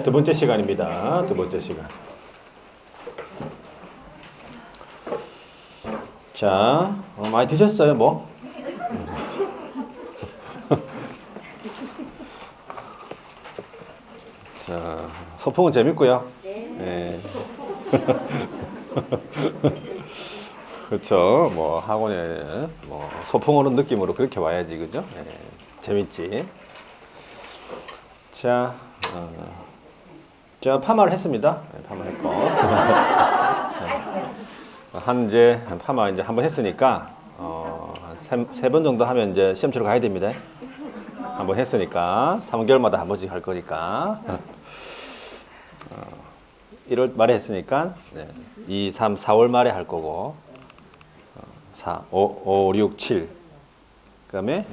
두 번째 시간입니다. 두 번째 시간. 자, 많이 드셨어요, 뭐? 자, 소풍은 재밌고요. 네. 그렇죠. 뭐 학원에 뭐 소풍 오는 느낌으로 그렇게 와야지, 그죠? 네. 재밌지. 자, 제가 파마를 했습니다. 네, 파마 했고. 이제 파마 이제 한 번 했으니까 세 번 정도 하면 이제 시험 치러 가야 됩니다. 한 번 했으니까 3개월마다 한 번씩 할 거니까 1월 말에 했으니까 2, 3, 4월 말에 할 거고 4, 5, 5, 6, 7 그다음에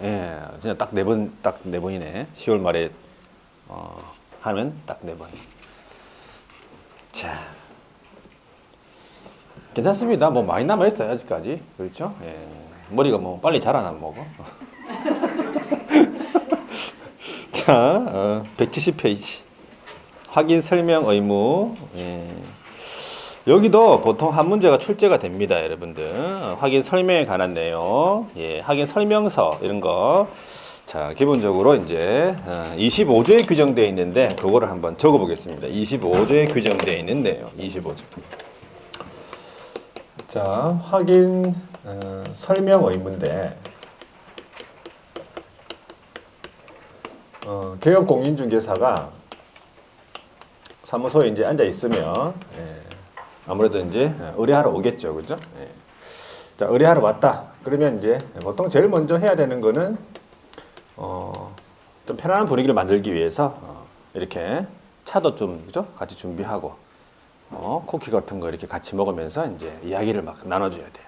그냥 딱 네 번이네. 10월 말에 하면 딱 4번. 자, 괜찮습니다. 뭐 많이 남아 있어요 아직까지. 그렇죠? 예. 머리가 뭐 빨리 자라나 먹어. 자, 170페이지 확인 설명 의무. 예. 여기도 보통 한 문제가 출제가 됩니다, 여러분들. 확인 설명에 관한 내용, 확인 설명서 이런 거. 자, 기본적으로 이제 25조에 규정되어 있는데 그거를 한번 적어 보겠습니다. 25조에 규정되어 있는 내용. 25조. 자, 확인 설명 의무인데 개업 공인중개사가 사무소에 이제 앉아 있으면 아무래도 이제 의뢰하러 오겠죠, 그죠? 자, 의뢰하러 왔다. 그러면 이제 보통 제일 먼저 해야 되는 거는 좀 편안한 분위기를 만들기 위해서 이렇게 차도 좀 그죠? 같이 준비하고 쿠키 같은 거 이렇게 같이 먹으면서 이제 이야기를 막 나눠줘야 돼요.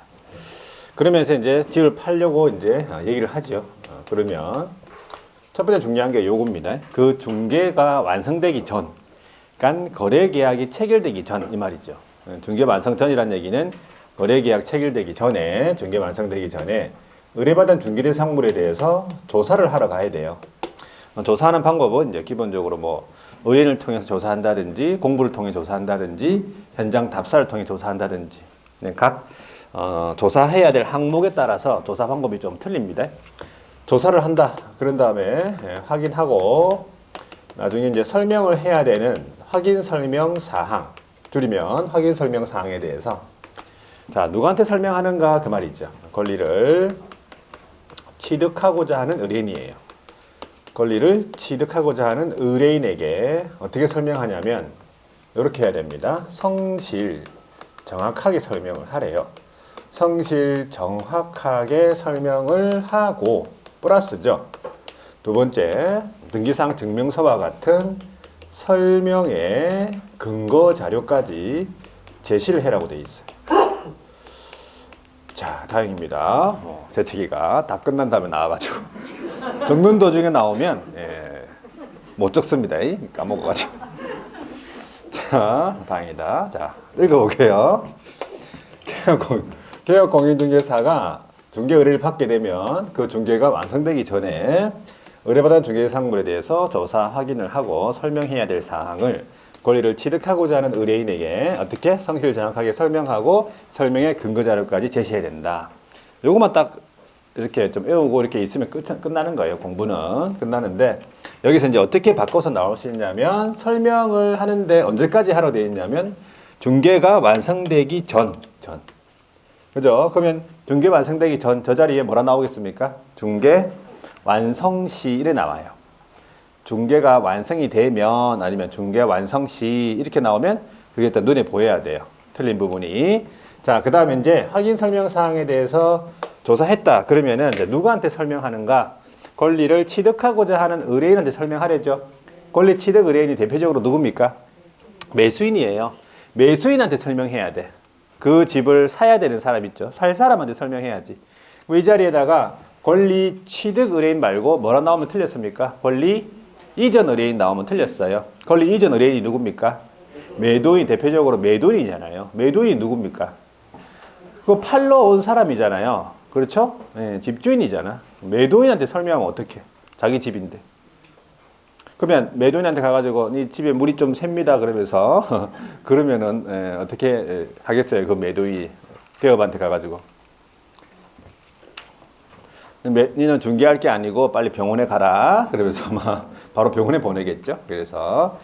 그러면서 이제 집을 팔려고 이제 얘기를 하죠. 그러면 첫 번째 중요한 게 요겁니다. 그 중개가 완성되기 전, 그러니까 거래 계약이 체결되기 전 이 말이죠. 중개 완성 전이라는 얘기는 거래 계약 체결되기 전에, 중개 완성되기 전에 의뢰받은 중개된 상물에 대해서 조사를 하러 가야 돼요. 조사하는 방법은 이제 기본적으로 뭐 의뢰인을 통해서 조사한다든지 공부를 통해 조사한다든지 현장 답사를 통해 조사한다든지 각 조사해야 될 항목에 따라서 조사 방법이 좀 틀립니다. 조사를 한다. 그런 다음에 확인하고 나중에 이제 설명을 해야 되는 확인 설명 사항, 줄이면 확인 설명 사항에 대해서 자, 누구한테 설명하는가 그 말이죠. 권리를 취득하고자 하는 의뢰인이에요. 권리를 취득하고자 하는 의뢰인에게 어떻게 설명하냐면 이렇게 해야 됩니다. 성실, 정확하게 설명을 하래요. 성실, 정확하게 설명을 하고 플러스죠. 두 번째, 등기상 증명서와 같은 설명의 근거 자료까지 제시를 해라고 돼 있어요. 자, 다행입니다. 재채기가 다 끝난 다음에 나와가지고 적는 도중에 나오면 못 적습니다. 까먹어가지고. 자, 다행이다. 자, 읽어볼게요. 개업공인중개사가 중개 의뢰를 받게 되면 그 중개가 완성되기 전에 의뢰받은 중개 상물에 대해서 조사 확인을 하고 설명해야 될 사항을 권리를 취득하고자 하는 의뢰인에게 어떻게 성실 정확하게 설명하고 설명의 근거 자료까지 제시해야 된다. 요것만 딱 이렇게 좀 외우고 이렇게 있으면 끝나는 거예요. 공부는 끝나는데 여기서 이제 어떻게 바꿔서 나올 수 있냐면 설명을 하는데 언제까지 하러 되어 있냐면 중개가 완성되기 전. 그죠? 그러면 중개 완성되기 전 저 자리에 뭐라 나오겠습니까? 중개 완성 시 이래 나와요. 중개가 완성이 되면 아니면 중개 완성 시 이렇게 나오면 그게 일단 눈에 보여야 돼요. 틀린 부분이. 자, 그 다음에 이제 확인 설명 사항에 대해서 조사했다. 그러면은 이제 누구한테 설명하는가? 권리를 취득하고자 하는 의뢰인한테 설명하래죠. 권리 취득 의뢰인이 대표적으로 누굽니까? 매수인이에요. 매수인한테 설명해야 돼. 그 집을 사야 되는 사람 있죠. 살 사람한테 설명해야지. 이 자리에다가 권리 취득 의뢰인 말고 뭐라 나오면 틀렸습니까? 권리 이전 의뢰인 나오면 틀렸어요. 권리 이전 의뢰인이 누굽니까? 매도인, 대표적으로 매도인이잖아요. 매도인이 누굽니까? 그거 팔러 온 사람이잖아요. 그렇죠? 집주인이잖아. 매도인한테 설명하면 어떡해? 자기 집인데. 그러면 매도인한테 가가지고 이 집에 물이 좀 셉니다 그러면서 그러면은 어떻게 하겠어요? 그 매도인 대업한테 가가지고 니는 중개할 게 아니고 빨리 병원에 가라 그러면서 막 바로 병원에 보내겠죠. 그래서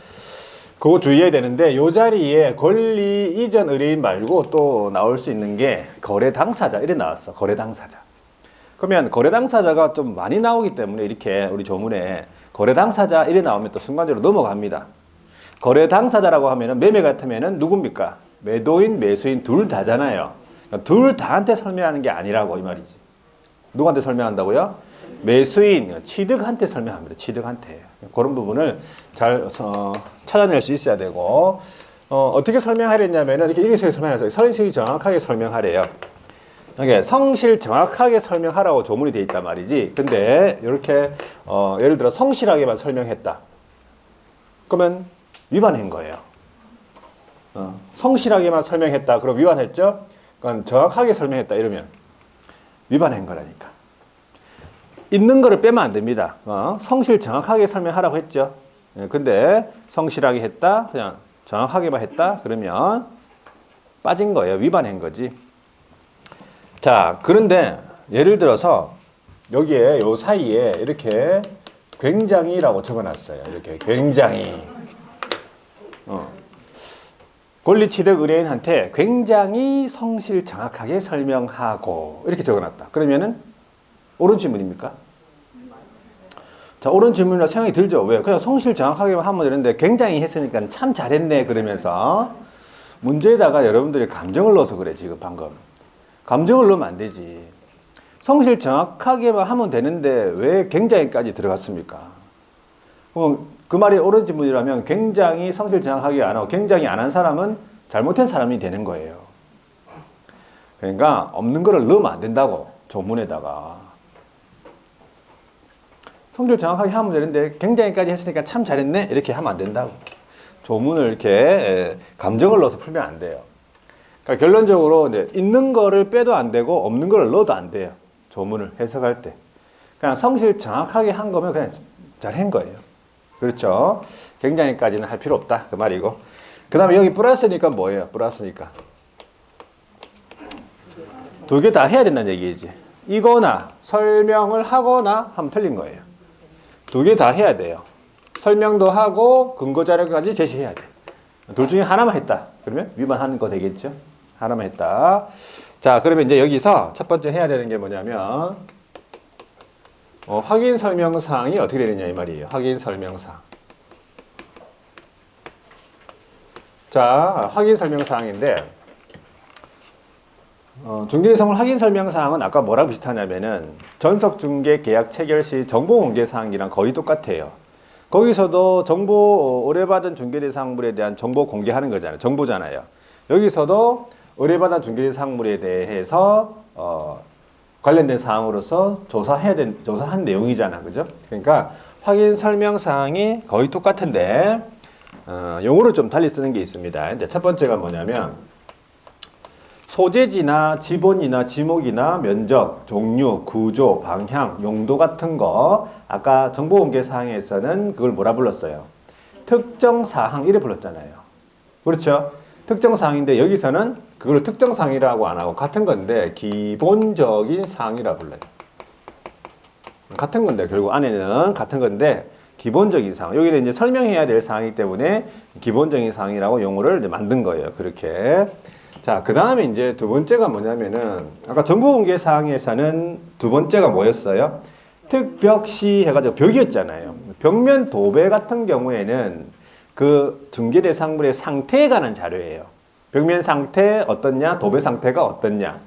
그거 주의해야 되는데 이 자리에 권리 이전 의뢰인 말고 또 나올 수 있는 게 거래 당사자 이래 나왔어. 거래 당사자. 그러면 거래 당사자가 좀 많이 나오기 때문에 이렇게 우리 조문에 거래 당사자 이래 나오면 또 순간적으로 넘어갑니다. 거래 당사자라고 하면은 매매 같으면은 누굽니까? 매도인, 매수인 둘 다잖아요. 그러니까 둘 다한테 설명하는 게 아니라고 이 말이지. 누구한테 설명한다고요? 매수인, 취득한테 설명합니다. 취득한테. 그런 부분을 잘 찾아낼 수 있어야 되고 어떻게 설명하려냐면은 이렇게 일기식에 설명해서 서인식이 정확하게 설명하래요. 이게 성실 정확하게 설명하라고 조문이 돼 있단 말이지. 근데 이렇게 예를 들어 성실하게만 설명했다. 그러면 위반한 거예요. 성실하게만 설명했다. 그럼 위반했죠? 그러니까 정확하게 설명했다 이러면 위반한 거라니까. 있는 거를 빼면 안 됩니다. 성실 정확하게 설명하라고 했죠. 근데 성실하게 했다, 그냥 정확하게만 했다, 그러면 빠진 거예요. 위반한 거지. 자, 그런데 예를 들어서 여기에 요 사이에 이렇게 굉장히라고 적어놨어요. 이렇게 굉장히. 권리취득 의뢰인한테 굉장히 성실 정확하게 설명하고 이렇게 적어놨다. 그러면은 옳은 질문입니까? 자, 옳은 질문이라 생각이 들죠. 왜? 그냥 성실 정확하게만 하면 되는데 굉장히 했으니까 참 잘했네 그러면서 문제에다가 여러분들이 감정을 넣어서 그래 지금 방금. 감정을 넣으면 안 되지. 성실 정확하게만 하면 되는데 왜 굉장히까지 들어갔습니까? 그럼 그 말이 옳은 질문이라면 굉장히 성실 정확하게 안 하고 굉장히 안 한 사람은 잘못한 사람이 되는 거예요. 그러니까 없는 거를 넣으면 안 된다고 조문에다가. 성질 정확하게 하면 되는데 굉장히까지 했으니까 참 잘했네 이렇게 하면 안 된다고. 조문을 이렇게 감정을 넣어서 풀면 안 돼요. 그러니까 결론적으로 이제 있는 거를 빼도 안 되고 없는 거를 넣어도 안 돼요. 조문을 해석할 때. 그냥 성실 정확하게 한 거면 그냥 잘한 거예요. 그렇죠? 굉장히까지는 할 필요 없다 그 말이고. 그 다음에 여기 플러스니까 뭐예요? 플러스니까 두 개 다 해야 된다는 얘기지. 이거나 설명을 하거나 하면 틀린 거예요. 두 개 다 해야 돼요. 설명도 하고 근거 자료까지 제시해야 돼. 둘 중에 하나만 했다. 그러면 위반하는 거 되겠죠? 하나만 했다. 자, 그러면 이제 여기서 첫 번째 해야 되는 게 뭐냐면 확인 설명사항이 어떻게 되느냐 이 말이에요. 확인 설명사항. 자, 확인 설명사항인데 중개대상물 확인 설명사항은 아까 뭐랑 비슷하냐면은 전석중개 계약 체결 시 정보 공개 사항이랑 거의 똑같아요. 거기서도 정보 의뢰받은 중개대상물에 대한 정보 공개하는 거잖아요. 정보잖아요. 여기서도 의뢰받은 중개대상물에 대해서 관련된 사항으로서 조사한 내용이잖아. 그죠? 그러니까 확인 설명사항이 거의 똑같은데 용어를 좀 달리 쓰는 게 있습니다. 이제 첫 번째가 뭐냐면 소재지나 지본이나 지목이나 면적, 종류, 구조, 방향, 용도 같은 거 아까 정보공개사항에서는 그걸 뭐라 불렀어요? 특정사항 이래 불렀잖아요. 그렇죠? 특정사항인데 여기서는 그걸 특정사항이라고 안 하고 같은 건데 기본적인 사항이라 불러요. 같은 건데 결국 안에는 같은 건데 기본적인 사항. 여기는 이제 설명해야 될 사항이기 때문에 기본적인 사항이라고 용어를 이제 만든 거예요. 그렇게. 자, 그 다음에 이제 두 번째가 뭐냐면은, 아까 정보공개 사항에서는 두 번째가 뭐였어요? 특벽시 해가지고 벽이었잖아요. 벽면 도배 같은 경우에는 그 중개대상물의 상태에 관한 자료예요. 벽면 상태 어떻냐, 도배 상태가 어떻냐.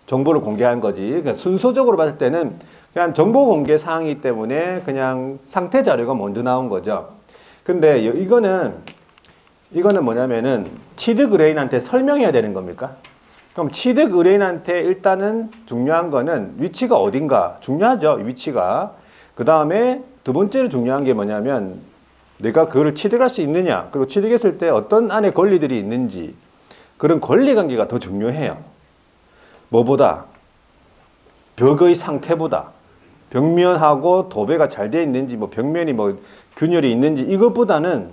정보를 공개한 거지. 그러니까 순서적으로 봤을 때는 그냥 정보 공개 사항이기 때문에 그냥 상태 자료가 먼저 나온 거죠. 근데 이거는 뭐냐면은 취득 의뢰인한테 설명해야 되는 겁니까? 그럼 취득 의뢰인한테 일단은 중요한 거는 위치가 어딘가 중요하죠. 위치가. 그 다음에 두 번째로 중요한 게 뭐냐면 내가 그거를 취득할 수 있느냐, 그리고 취득했을 때 어떤 안에 권리들이 있는지, 그런 권리 관계가 더 중요해요. 뭐보다? 벽의 상태보다. 벽면하고 도배가 잘 돼 있는지, 뭐 벽면이 뭐 균열이 있는지, 이것보다는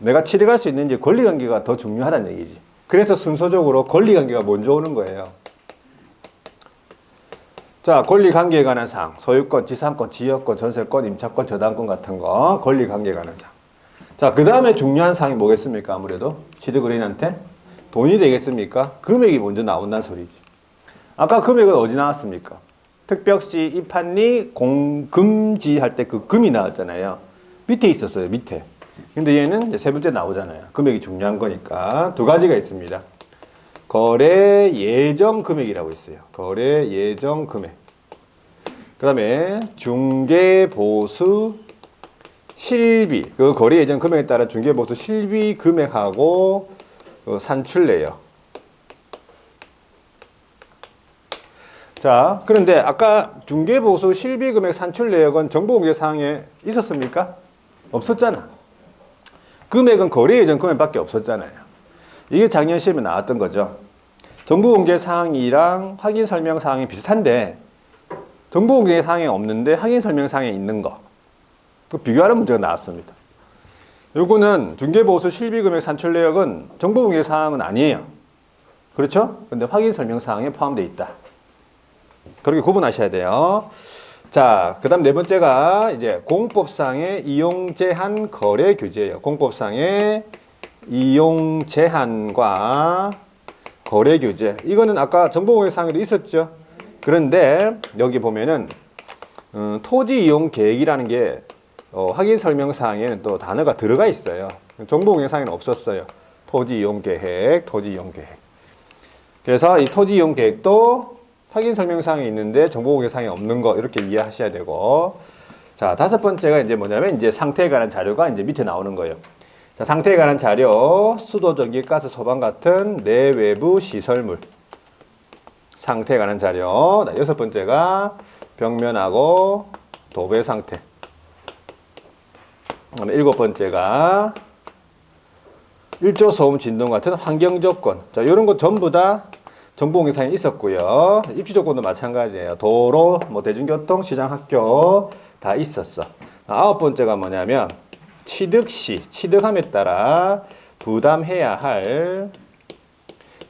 내가 취득할 수 있는지 권리관계가 더 중요하다는 얘기지. 그래서 순서적으로 권리관계가 먼저 오는 거예요. 자, 권리관계에 관한 사항, 소유권, 지상권, 지역권, 전세권, 임차권, 저당권 같은 거, 권리관계에 관한 사항. 자, 그 다음에 중요한 사항이 뭐겠습니까? 아무래도 취득의뢰인한테 돈이 되겠습니까? 금액이 먼저 나온다는 소리지. 아까 금액은 어디 나왔습니까? 특별시 입한리 금지 할 때 그 금이 나왔잖아요. 밑에 있었어요, 밑에. 근데 얘는 이제 세 번째 나오잖아요. 금액이 중요한 거니까. 두 가지가 있습니다. 거래 예정 금액이라고 있어요. 거래 예정 금액. 그 다음에 중개 보수 실비. 그 거래 예정 금액에 따라 중개 보수 실비 금액하고 산출내역. 자, 그런데 아까 중개 보수 실비 금액 산출 내역은 정보공개 사항에 있었습니까? 없었잖아. 금액은 거래 예정 금액밖에 없었잖아요. 이게 작년 시험에 나왔던 거죠. 정보공개 사항이랑 확인 설명 사항이 비슷한데 정보공개 사항이 없는데 확인 설명 사항에 있는 거. 그 비교하는 문제가 나왔습니다. 요거는 중개 보수 실비 금액 산출 내역은 정보공개 사항은 아니에요. 그렇죠? 근데 확인 설명 사항에 포함되어 있다. 그렇게 구분하셔야 돼요. 자, 그 다음 네 번째가 이제 공법상의 이용 제한 거래 규제예요. 공법상의 이용 제한과 거래 규제. 이거는 아까 정보공개 사항에도 있었죠. 그런데 여기 보면은 토지 이용 계획이라는 게 확인 설명 사항에는 또 단어가 들어가 있어요. 정보공개 사항에는 없었어요. 토지 이용 계획, 토지 이용 계획. 그래서 이 토지 이용 계획도 확인 설명 사항이 있는데 정보공개 사항이 없는 거 이렇게 이해하셔야 되고. 자, 다섯 번째가 이제 뭐냐면 이제 상태에 관한 자료가 이제 밑에 나오는 거예요. 자, 상태에 관한 자료, 수도, 전기, 가스, 소방 같은 내외부 시설물. 상태에 관한 자료. 여섯 번째가 벽면하고 도배 상태. 그다음에 일곱 번째가 일조 소음 진동 같은 환경 조건. 자, 이런 거 전부 다 정보공개 사항이 있었고요. 입지 조건도 마찬가지예요. 도로, 뭐 대중교통, 시장, 학교 다 있었어. 아홉 번째가 뭐냐면 취득 시, 취득함에 따라 부담해야 할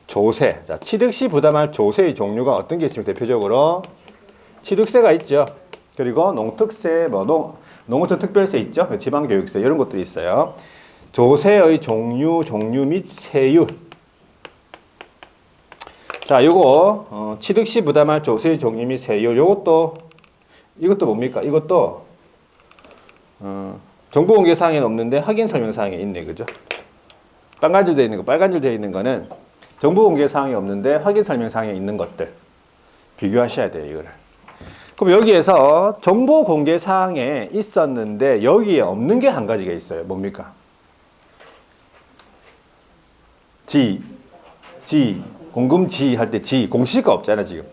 조세. 자, 취득 시 부담할 조세의 종류가 어떤 게 있습니까? 대표적으로 취득세가 있죠. 그리고 농특세, 뭐 농어촌 특별세 있죠. 지방교육세 이런 것들이 있어요. 조세의 종류 및 세율. 자, 요거 취득 시 부담할 조세의 종류 및 세율. 이것도 뭡니까? 이것도 정보공개 사항에는 없는데 확인 설명 사항에 있네, 그죠? 빨간 줄 되어 있는 거, 빨간 줄 되어 있는 거는 정보공개 사항이 없는데 확인 설명 사항에 있는 것들 비교하셔야 돼요, 이거를. 그럼 여기에서 정보공개 사항에 있었는데 여기에 없는 게 한 가지가 있어요. 뭡니까? 공금지 할 때 공시지가 없잖아, 지금.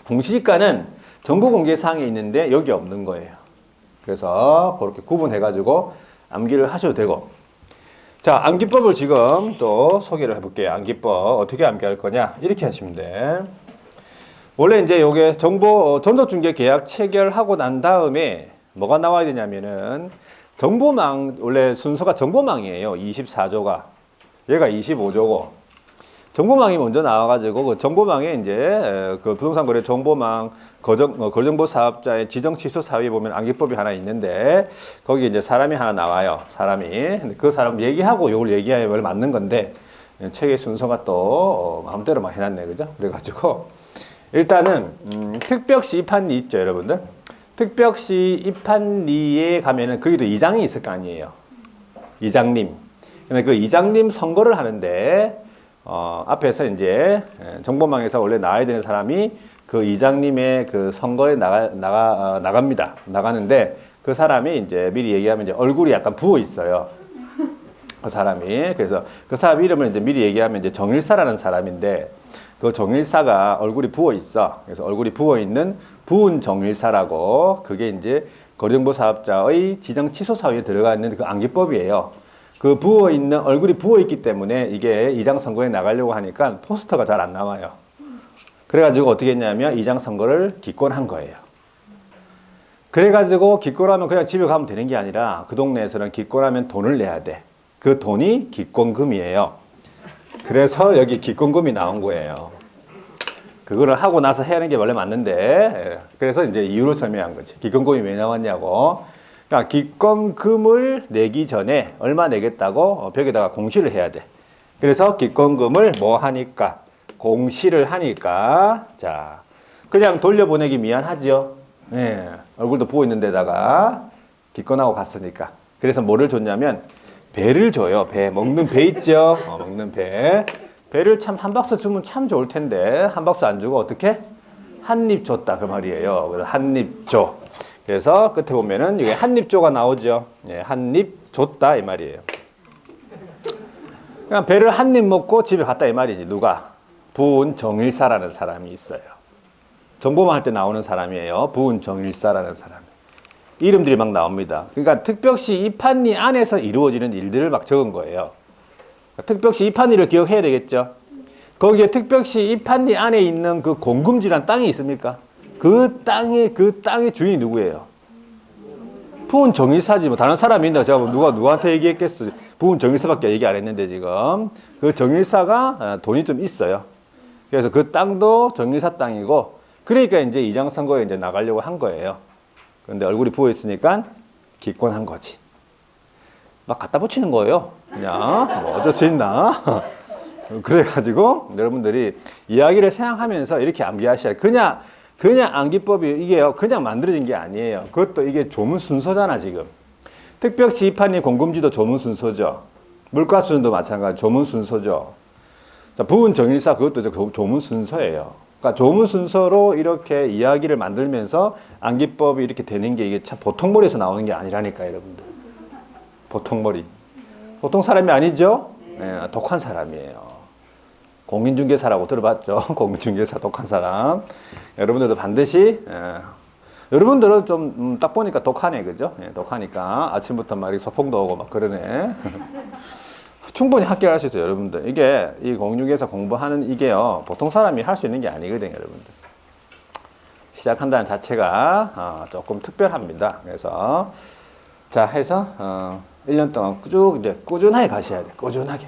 공시지가는 정보공개 사항에 있는데 여기 없는 거예요. 그래서 그렇게 구분해가지고 암기를 하셔도 되고. 자, 암기법을 지금 또 소개를 해볼게요. 암기법 어떻게 암기할 거냐? 이렇게 하시면 돼. 원래 이제 요게 전속중개 계약 체결하고 난 다음에 뭐가 나와야 되냐면은 정보망, 원래 순서가 정보망이에요. 24조가. 얘가 25조고. 정보망이 먼저 나와가지고 그 정보망에 이제 그 부동산 거래 정보망 거래정보 사업자의 지정 취소 사유에 보면 암기법이 하나 있는데 거기 이제 사람이 하나 나와요. 사람이. 근데 그 사람 얘기하고 요걸 얘기하면 맞는 건데 책의 순서가 또 마음대로 막 해놨네, 그죠? 그래가지고 일단은 특별시 입한리 있죠, 여러분들. 특별시 입한리에 가면은 거기도 이장이 있을 거 아니에요. 이장님. 근데 그 이장님 선거를 하는데 앞에서 이제 정보망에서 원래 나와야 되는 사람이 그 이장님의 그 선거에 나갑니다. 나가는데 그 사람이 이제 미리 얘기하면 이제 얼굴이 약간 부어 있어요. 그 사람이. 그래서 그 사람 이름을 이제 미리 얘기하면 이제 정일사라는 사람인데 그 정일사가 얼굴이 부어 있어. 그래서 얼굴이 부어 있는 부은 정일사라고, 그게 이제 거래정보 사업자의 지정 취소 사유에 들어가 있는 그 암기법이에요. 그 얼굴이 부어 있기 때문에 이게 이장 선거에 나가려고 하니까 포스터가 잘 안 나와요. 그래가지고 어떻게 했냐면 이장 선거를 기권한 거예요. 그래가지고 기권하면 그냥 집에 가면 되는 게 아니라 그 동네에서는 기권하면 돈을 내야 돼. 그 돈이 기권금이에요. 그래서 여기 기권금이 나온 거예요. 그거를 하고 나서 해야 하는 게 원래 맞는데, 그래서 이제 이유를 설명한 거지. 기권금이 왜 나왔냐고. 그러니까 기권금을 내기 전에 얼마 내겠다고 벽에다가 공시를 해야 돼. 그래서 기권금을 뭐 하니까? 공시를 하니까. 자, 그냥 돌려보내기 미안하죠. 예, 얼굴도 부어 있는 데다가 기권하고 갔으니까. 그래서 뭐를 줬냐면 배를 줘요. 배, 먹는 배 있죠. 먹는 배. 배를 참 한 박스 주면 참 좋을 텐데 한 박스 안 주고 어떻게? 한 입 줬다 그 말이에요. 그래서 한 입 줘. 그래서 끝에 보면은 이게 한 입 줘가 나오죠. 예, 한 입 줬다 이 말이에요. 그냥 배를 한 입 먹고 집에 갔다 이 말이지. 누가? 부은 정일사라는 사람이 있어요. 정보만 할 때 나오는 사람이에요. 부은 정일사라는 사람. 이름들이 막 나옵니다. 그러니까 특벽시 이판리 안에서 이루어지는 일들을 막 적은 거예요. 특벽시 이판리를 기억해야 되겠죠. 거기에 특벽시 이판리 안에 있는 그 공금지란 땅이 있습니까? 그 땅의 주인이 누구예요? 부은 정일사지. 뭐 다른 사람이 있나? 제가 누구한테 얘기했겠어? 부은 정일사밖에 얘기 안 했는데 지금 그 정일사가 돈이 좀 있어요. 그래서 그 땅도 정일사 땅이고, 그러니까 이제 이장 선거에 이제 나가려고 한 거예요. 그런데 얼굴이 부어 있으니까 기권한 거지. 막 갖다 붙이는 거예요. 그냥 뭐 어쩔 수 있나? 그래가지고 여러분들이 이야기를 생각하면서 이렇게 암기하셔야 그냥 암기법이 이게요. 그냥 만들어진 게 아니에요. 그것도 이게 조문 순서잖아 지금. 특벽시 이판리 공금지도 조문 순서죠. 물가수준도 마찬가지 조문 순서죠. 자, 부은 정일사 그것도 조문 순서예요. 그러니까 조문 순서로 이렇게 이야기를 만들면서 암기법이 이렇게 되는 게 이게 참 보통 머리에서 나오는 게 아니라니까 여러분들. 보통 머리. 보통 사람이 아니죠? 네, 독한 사람이에요. 공인중개사라고 들어봤죠? 공인중개사 독한 사람. 여러분들도 반드시 여러분들은 좀 딱 보니까 독하네, 그죠? 예, 독하니까 아침부터 막 소풍도 오고 막 그러네. 충분히 합격할 수 있어요, 여러분들. 이게 이 공인중개사 공부하는 이게요, 보통 사람이 할 수 있는 게 아니거든요, 여러분들. 시작한다는 자체가 조금 특별합니다. 그래서 자 해서 1년 동안 쭉 이제 꾸준하게 가셔야 돼. 꾸준하게.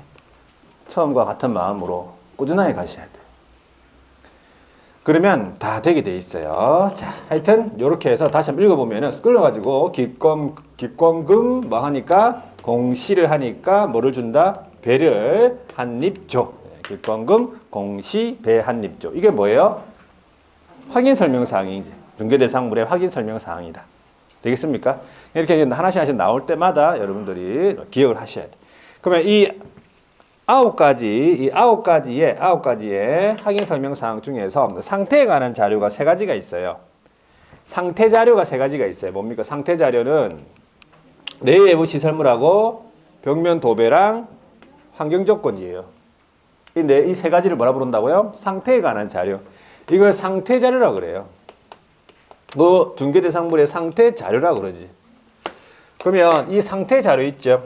처음과 같은 마음으로 꾸준하게 가셔야 돼. 그러면 다 되게 돼 있어요. 자, 하여튼 이렇게 해서 다시 한번 읽어보면은 끌어가지고 기권금 뭐 하니까 공시를 하니까 뭐를 준다? 배를 한 입 줘. 기권금 공시 배 한 입 줘. 이게 뭐예요? 확인 설명 사항이지. 중개대상물의 확인 설명 사항이다. 되겠습니까? 이렇게 하나씩 나올 때마다 여러분들이 기억을 하셔야 돼. 그러면 이 아홉 가지의 확인 설명 사항 중에서 상태에 관한 자료가 세 가지가 있어요. 상태 자료가 세 가지가 있어요. 뭡니까? 상태 자료는 내외부 시설물하고 벽면 도배랑 환경 조건이에요. 이 세 가지를 뭐라 부른다고요? 상태에 관한 자료. 이걸 상태 자료라고 그래요. 그 중개대상물의 상태 자료라고 그러지. 그러면 이 상태 자료 있죠?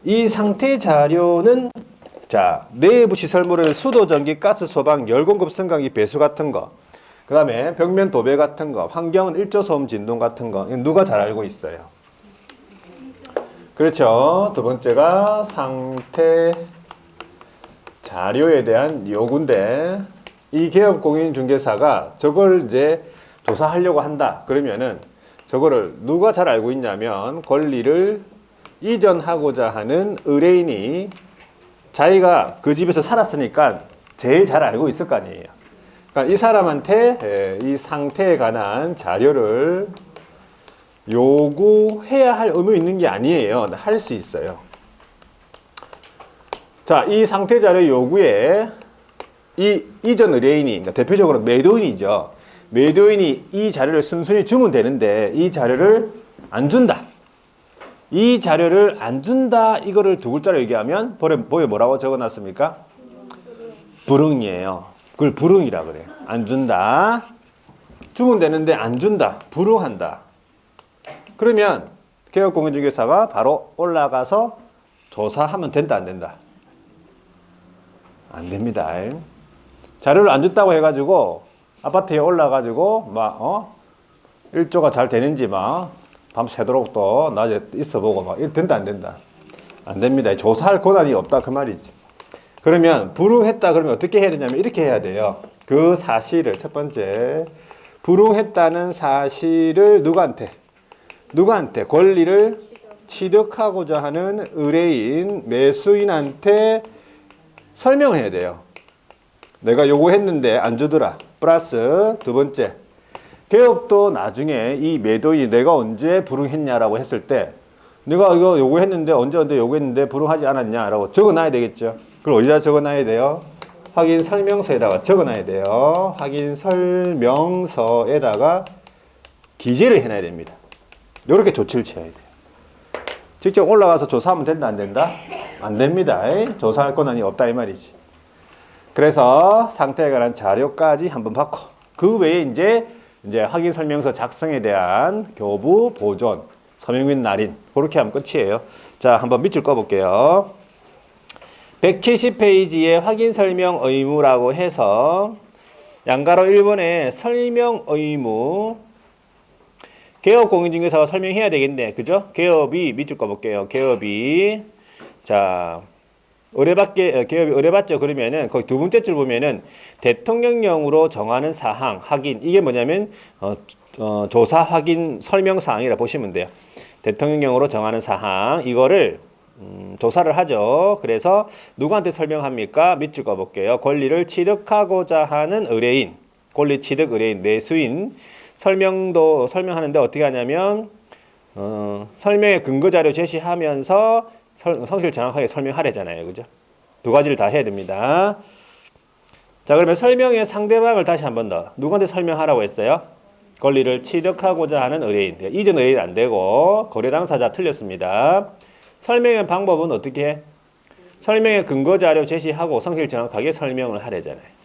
이 상태 자료는 자, 내부 시설물은 수도, 전기, 가스, 소방, 열 공급, 승강기, 배수 같은 거. 그 다음에 벽면 도배 같은 거. 환경은 일조 소음, 진동 같은 거. 이건 누가 잘 알고 있어요? 그렇죠. 두 번째가 상태 자료에 대한 요구인데, 이 개업공인중개사가 저걸 이제 조사하려고 한다. 그러면은 저거를 누가 잘 알고 있냐면 권리를 이전하고자 하는 의뢰인이 자기가 그 집에서 살았으니까 제일 잘 알고 있을 거 아니에요. 그러니까 이 사람한테 이 상태에 관한 자료를 요구해야 할 의무 있는 게 아니에요. 할 수 있어요. 자, 이 상태 자료 요구에 이 이전 의뢰인이, 그러니까 대표적으로 매도인이죠. 매도인이 이 자료를 순순히 주면 되는데 이 자료를 안 준다. 이 자료를 안 준다. 이거를 두 글자로 얘기하면 보에 뭐라고 적어놨습니까? 불응이에요. 그걸 불응이라 그래. 안 준다. 주면 되는데 안 준다. 불응한다. 그러면 개업공인중개사가 바로 올라가서 조사하면 된다, 안 된다? 안 됩니다. 자료를 안 줬다고 해가지고 아파트에 올라가지고 일조가 잘 되는지 막 밤새도록 또 낮에 있어보고 막 이거 된다 안 된다? 안 됩니다. 조사할 권한이 없다 그 말이지. 그러면 불응했다 그러면 어떻게 해야 되냐면 이렇게 해야 돼요. 그 사실을 첫 번째 불응했다는 사실을 누구한테 권리를 취득하고자 하는 의뢰인 매수인한테 설명을 해야 돼요. 내가 요구했는데 안 주더라. 플러스 두 번째 개업도 나중에 이 매도인이 내가 언제 불응했냐라고 했을 때 내가 이거 요구했는데 언제 요구했는데 불응하지 않았냐라고 적어놔야 되겠죠. 그걸 어디다 적어놔야 돼요? 확인 설명서에다가 적어놔야 돼요. 확인 설명서에다가 기재를 해놔야 됩니다. 이렇게 조치를 취해야 돼요. 직접 올라가서 조사하면 된다 안 된다? 안 됩니다. 조사할 권한이 없다 이 말이지. 그래서 상태에 관한 자료까지 한번 받고 그 외에 이제 확인 설명서 작성에 대한 교부, 보존, 서명 및 날인 그렇게 하면 끝이에요. 자, 한번 밑줄 꺼볼게요. 170페이지에 확인 설명 의무라고 해서 양가로 1번에 설명 의무 개업 공인중개사가 설명해야 되겠네. 그죠? 개업이 밑줄 꺼볼게요. 개업이 자 개업이 의뢰받죠. 그러면은 거기 두 번째 줄 보면은 대통령령으로 정하는 사항 확인 이게 뭐냐면 조사 확인 설명 사항이라 보시면 돼요. 대통령령으로 정하는 사항 이거를 조사를 하죠. 그래서 누구한테 설명합니까? 밑줄 꺼볼게요. 권리를 취득하고자 하는 의뢰인, 권리 취득 의뢰인, 매수인 설명하는데 어떻게 하냐면 설명의 근거 자료 제시하면서 성실 정확하게 설명하래잖아요. 그죠? 두 가지를 다 해야 됩니다. 자, 그러면 설명의 상대방을 다시 한 번 더. 누구한테 설명하라고 했어요? 권리를 취득하고자 하는 의뢰인. 이전 의뢰인 안 되고 거래 당사자 틀렸습니다. 설명의 방법은 어떻게 해? 설명의 근거 자료 제시하고 성실 정확하게 설명을 하래잖아요.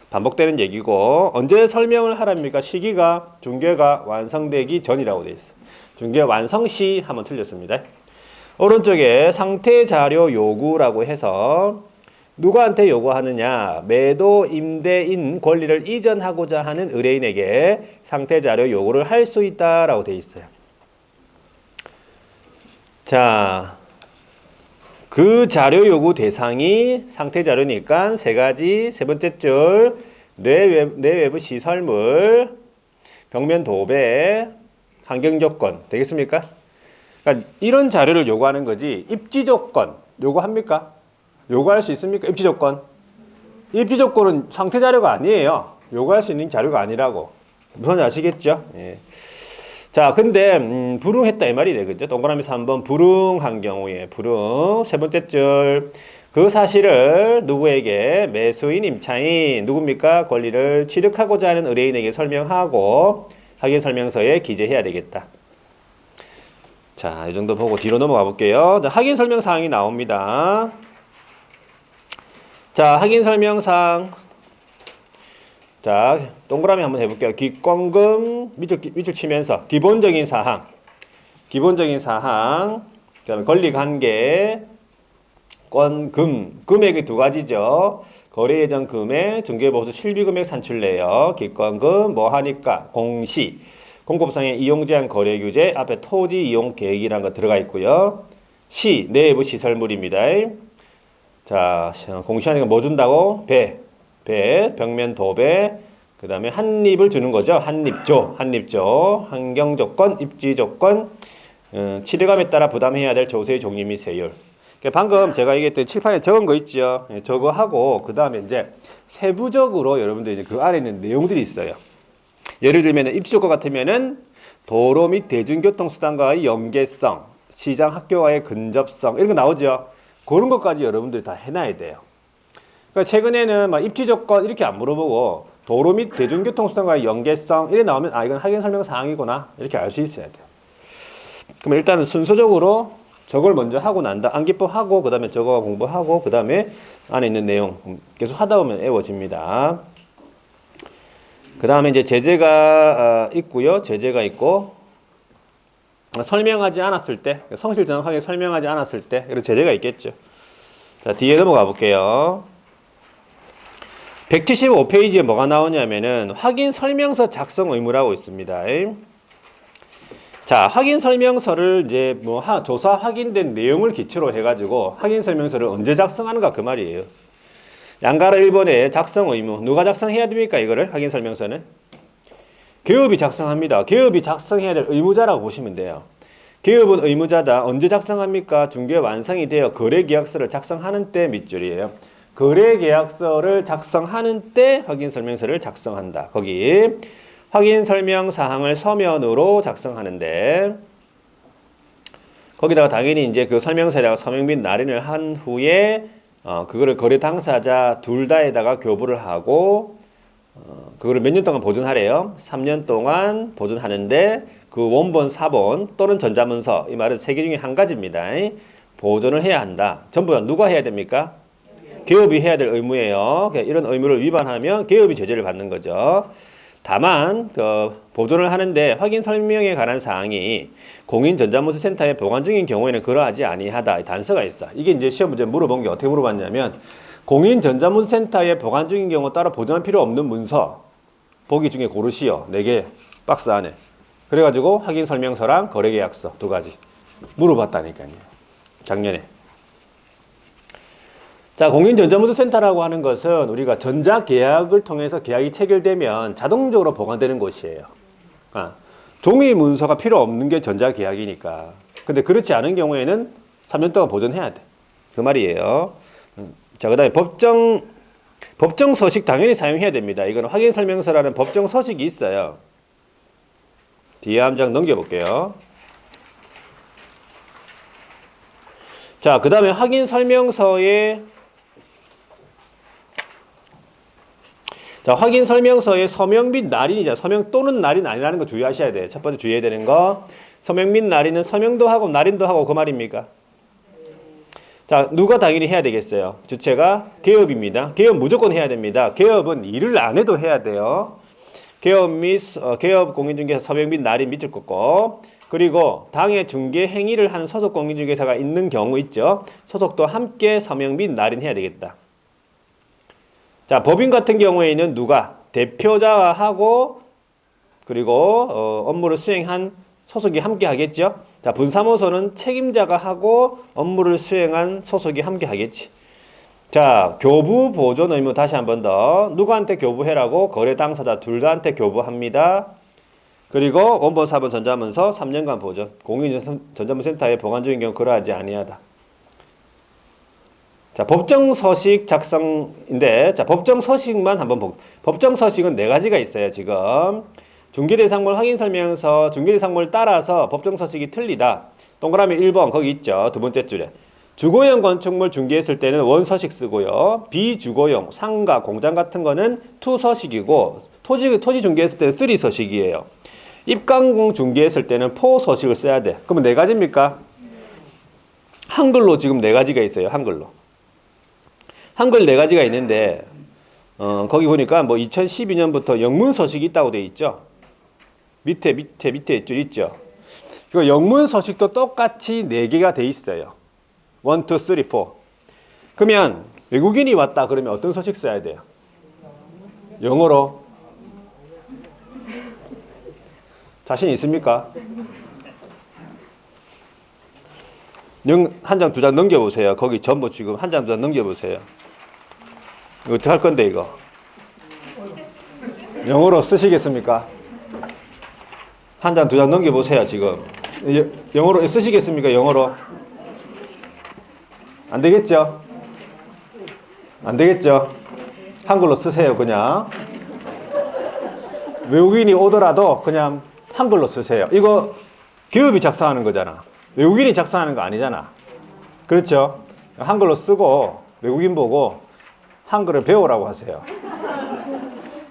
반복되는 얘기고 언제 설명을 하랍니까? 시기가 중개가 완성되기 전이라고 돼 있어. 중개 완성 시 하면 틀렸습니다. 오른쪽에 상태 자료 요구라고 해서 누구한테 요구하느냐? 매도 임대인 권리를 이전하고자 하는 의뢰인에게 상태 자료 요구를 할 수 있다라고 돼 있어요. 자, 그 자료 요구 대상이 상태 자료니까 세 가지. 세 번째 줄 내외부 시설물, 벽면 도배, 환경 조건 되겠습니까? 그러니까 이런 자료를 요구하는 거지. 입지 조건 요구합니까? 요구할 수 있습니까? 입지 조건. 입지 조건은 상태 자료가 아니에요. 요구할 수 있는 자료가 아니라고. 무슨 아시겠죠? 예. 자, 근데 불응했다 이 말이 되겠죠. 동그라미 3번 불응한 경우에 불응. 세 번째 줄 그 사실을 누구에게? 매수인, 임차인 누굽니까? 권리를 취득하고자 하는 의뢰인에게 설명하고 확인 설명서에 기재해야 되겠다. 자, 이 정도 보고 뒤로 넘어가 볼게요. 자, 확인 설명 사항이 나옵니다. 자, 확인 설명 사항. 자, 동그라미 한번 해볼게요. 기권금 밑줄 치면서 기본적인 사항, 그다음에 권리관계, 금액이 두 가지죠. 거래 예정 금액, 중개보수 실비금액 산출내역, 기권금, 뭐 하니까 공시, 공급상의 이용 제한 거래 규제, 앞에 토지 이용 계획이라는 거 들어가 있고요. 시, 내부 시설물입니다. 자, 공시하니까 뭐 준다고? 배, 벽면 도배, 그 다음에 한입을 주는 거죠. 한입조, 환경조건, 입지조건, 치료감에 따라 부담해야 될 조세의 종류 및 세율. 방금 제가 얘기했던 칠판에 적은 거 있죠. 저거 하고, 그 다음에 이제 세부적으로 여러분들 이제 그 안에 있는 내용들이 있어요. 예를 들면 입지조건 같으면은 도로 및 대중교통수단과의 연계성, 시장 학교와의 근접성, 이런 거 나오죠. 그런 것까지 여러분들이 다 해놔야 돼요. 그러니까 최근에는 막 입지 조건 이렇게 안 물어보고 도로 및 대중교통수단과의 연계성 이래 나오면 아 이건 확인 설명 사항이구나 이렇게 알 수 있어야 돼요. 그럼 일단은 순서적으로 저걸 먼저 하고 난다. 암기법 하고 그 다음에 저거 공부하고 그 다음에 안에 있는 내용 계속 하다 보면 애워집니다. 그 다음에 이제 제재가 있고요. 제재가 있고 설명하지 않았을 때 성실 정확하게 설명하지 않았을 때 이런 제재가 있겠죠. 자, 뒤에 넘어가 볼게요. 175페이지에 뭐가 나오냐면은 확인 설명서 작성 의무라고 있습니다. 자, 확인 설명서를 이제 뭐 조사 확인된 내용을 기초로 해가지고 확인 설명서를 언제 작성하는가 그 말이에요. 양가로 1번에 작성 의무. 누가 작성해야 됩니까? 이거를 확인 설명서는 개업이 작성합니다. 개업이 작성해야 될 의무자라고 보시면 돼요. 개업은 의무자다. 언제 작성합니까? 중개 완성이 되어 거래계약서를 작성하는 때 밑줄이에요. 거래계약서를 작성하는 때 확인설명서를 작성한다. 거기 확인설명사항을 서면으로 작성하는데 거기다가 당연히 이제 그 설명서에다가 서명 및 날인을 한 후에 그거를 거래 당사자 둘 다에다가 교부를 하고 그거를 몇 년 동안 보존하래요. 3년 동안 보존하는데 그 원본, 사본 또는 전자문서 이 말은 세 개 중에 한 가지입니다. 보존을 해야 한다. 전부 다 누가 해야 됩니까? 개업이 해야 될 의무예요. 이런 의무를 위반하면 개업이 제재를 받는 거죠. 다만 보존을 하는데 확인 설명에 관한 사항이 공인전자문서센터에 보관 중인 경우에는 그러하지 아니하다. 단서가 있어. 이게 이제 시험 문제 물어본 게 어떻게 물어봤냐면 공인전자문서센터에 보관 중인 경우 따로 보존할 필요 없는 문서 보기 중에 고르시오. 4개 박스 안에. 그래가지고 확인 설명서랑 거래계약서 2가지 물어봤다니까요. 작년에. 자, 공인전자문서센터라고 하는 것은 우리가 전자계약을 통해서 계약이 체결되면 자동적으로 보관되는 곳이에요. 종이 문서가 필요 없는 게 전자계약이니까. 근데 그렇지 않은 경우에는 3년 동안 보존해야 돼. 그 말이에요. 자, 그 다음에 법정 서식 당연히 사용해야 됩니다. 이건 확인 설명서라는 법정 서식이 있어요. 뒤에 한 장 넘겨볼게요. 자, 그 다음에 확인 설명서에 확인 설명서에 서명 및 날인이죠. 서명 또는 날인 아니라는 거 주의하셔야 돼요. 첫 번째 주의해야 되는 거. 서명 및 날인은 서명도 하고 날인도 하고 그 말입니까? 자, 누가 당연히 해야 되겠어요? 주체가 개업입니다. 개업 무조건 해야 됩니다. 개업은 일을 안 해도 해야 돼요. 개업 공인중개사 서명 및 날인 밑줄 긋고 그리고 당해 중개 행위를 하는 소속 공인중개사가 있는 경우 있죠. 소속도 함께 서명 및 날인 해야 되겠다. 자, 법인 같은 경우에는 누가 대표자와 하고 그리고 업무를 수행한 소속이 함께 하겠죠. 자, 분사무소는 책임자가 하고 업무를 수행한 소속이 함께 하겠지. 자, 교부 보존 의무 다시 한 번 더. 누구한테 교부해라고? 거래 당사자 둘 다한테 교부합니다. 그리고 원본, 사본, 전자문서 3년간 보존. 공인전자문센터에 보관 중인 경우 그러하지 아니하다. 자, 법정 서식 작성인데, 자, 법정 서식만 한번 보고. 법정 서식은 4가지가 있어요, 지금. 중개대상물 확인설명서, 중개대상물 따라서 법정 서식이 틀리다. 동그라미 1번, 거기 있죠. 2번째 줄에. 주거용 건축물 중개했을 때는 원서식 쓰고요. 비주거용, 상가, 공장 같은 거는 투서식이고, 토지 중개했을 때는 쓰리서식이에요. 입강공 중개했을 때는 포서식을 써야 돼. 그러면 4가지입니까? 한글로 지금 4가지가 있어요, 한글로. 한글 4가지가 있는데 거기 보니까 뭐 2012년부터 영문서식이 있다고 돼 있죠. 밑에 줄 있죠. 그 영문서식도 똑같이 4개가 돼 있어요. 1, 2, 3, 4. 그러면 외국인이 왔다 그러면 어떤 서식 써야 돼요? 영어로. 자신 있습니까? 한 장, 2장 넘겨보세요. 거기 전부 지금 한 장, 2장 넘겨보세요. 이거 어떻게 할 건데, 이거? 영어로 쓰시겠습니까? 한 장, 2장 넘겨보세요, 지금. 영어로 쓰시겠습니까, 영어로? 안 되겠죠? 안 되겠죠? 한글로 쓰세요, 그냥. 외국인이 오더라도 그냥 한글로 쓰세요. 이거 기업이 작성하는 거잖아. 외국인이 작성하는 거 아니잖아. 그렇죠? 한글로 쓰고 외국인 보고 한글을 배우라고 하세요.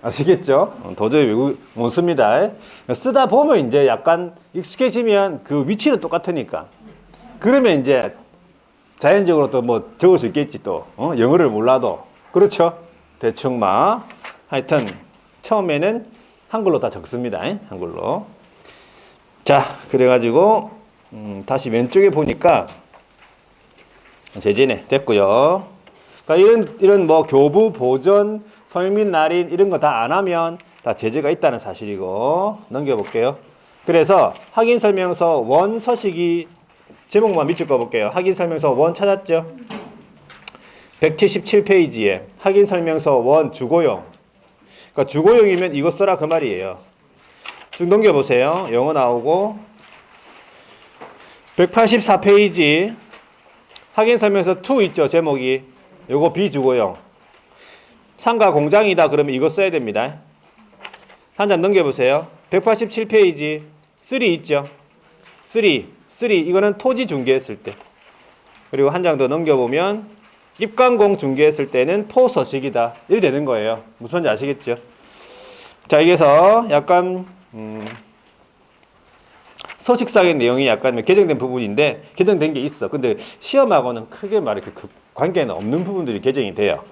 아시겠죠? 도저히 외국 못 씁니다. 쓰다 보면 이제 약간 익숙해지면 그 위치는 똑같으니까. 그러면 이제 자연적으로 또 뭐 적을 수 있겠지 또. 영어를 몰라도. 그렇죠? 대충 막. 하여튼 처음에는 한글로 다 적습니다. 한글로. 자, 그래가지고 다시 왼쪽에 보니까 제재네. 됐고요. 그러니까 이런 뭐 교부, 보전, 서명 및 날인 이런 거 다 안 하면 다 제재가 있다는 사실이고 넘겨볼게요. 그래서 확인설명서 원 서식이 제목만 밑줄 꺼볼게요. 확인설명서 원 찾았죠? 177페이지에 확인설명서 원 주고용. 그러니까 주고용이면 이거 써라 그 말이에요. 쭉 넘겨보세요. 영어 나오고 184페이지 확인설명서 2 있죠? 제목이. 요거 비주고용. 상가 공장이다 그러면 이거 써야 됩니다. 한 장 넘겨보세요. 187페이지 3 있죠? 3 이거는 토지 중개했을 때. 그리고 한 장 더 넘겨보면 입관공 중개했을 때는 포서식이다. 이렇게 되는 거예요. 무슨 말인지 아시겠죠? 자, 여기서 약간 서식상의 내용이 약간 개정된 부분인데 개정된 게 있어. 근데 시험하고는 크게 말해 관계는 없는 부분들이 개정이 돼요.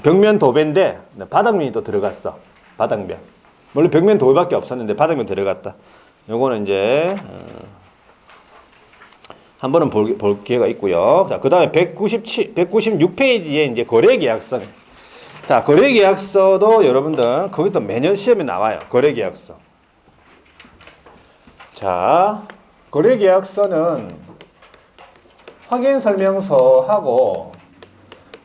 벽면 도배인데 바닥면이 또 들어갔어. 바닥면. 원래 벽면 도배밖에 없었는데 바닥면 들어갔다. 요거는 이제 한 번은 볼 기회가 있고요. 자, 그 다음에 196페이지에 이제 거래계약서. 자, 거래계약서도 여러분들 거기도 매년 시험에 나와요. 거래계약서. 자, 거래계약서는 확인설명서하고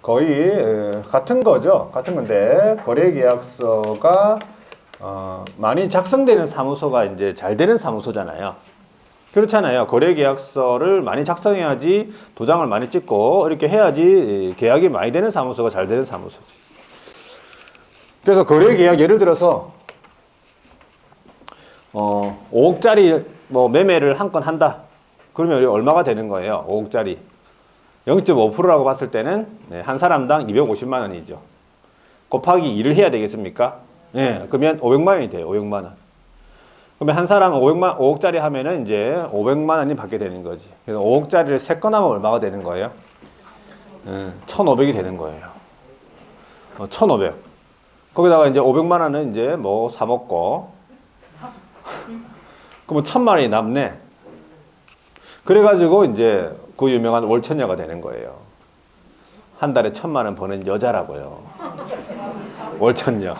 거의 같은 거죠. 같은 건데 거래계약서가 많이 작성되는 사무소가 이제 잘 되는 사무소잖아요. 그렇잖아요. 거래계약서를 많이 작성해야지 도장을 많이 찍고 이렇게 해야지 계약이 많이 되는 사무소가 잘 되는 사무소지. 그래서 거래계약 예를 들어서 5억짜리 뭐 매매를 한 건 한다. 그러면 얼마가 되는 거예요? 5억짜리. 0.5%라고 봤을 때는 한 사람당 250만 원이죠. 곱하기 2를 해야 되겠습니까? 네, 그러면 500만 원이 돼요. 500만 원. 그러면 한 사람 5억짜리 하면은 이제 500만 원이 받게 되는 거지. 그래서 5억짜리를 3건 하면 얼마가 되는 거예요? 1,500이 되는 거예요. 1,500. 거기다가 이제 500만 원은 이제 뭐 사먹고. 그러면 1,000만 원이 남네. 그래가지고 이제 그 유명한 월천녀가 되는 거예요. 한 달에 1,000만 원 버는 여자라고요. 월천녀.